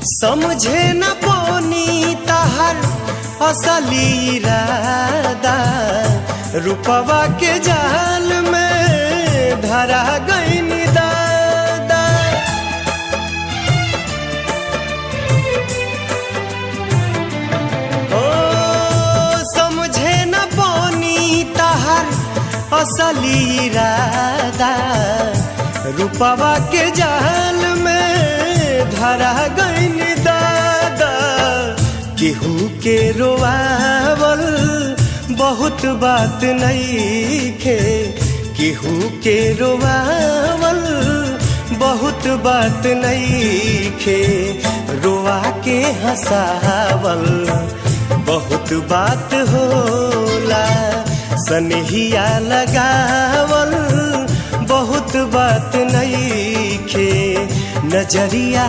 समझे न पौनी तहर असली इरादा, रूपवा के जाल में धरा गईन दादा। ओ समझे न पौनी तहर असली इरादा, रूपवा के जाल में धरा गईन दादा। केहू के रोआवल बहुत बात नइखे, केहू के रोआवल बहुत बात नइखे, रोआ के हंसावल बहुत बात होला। सनहिया लगावल बहुत बात नइखे, नजरिया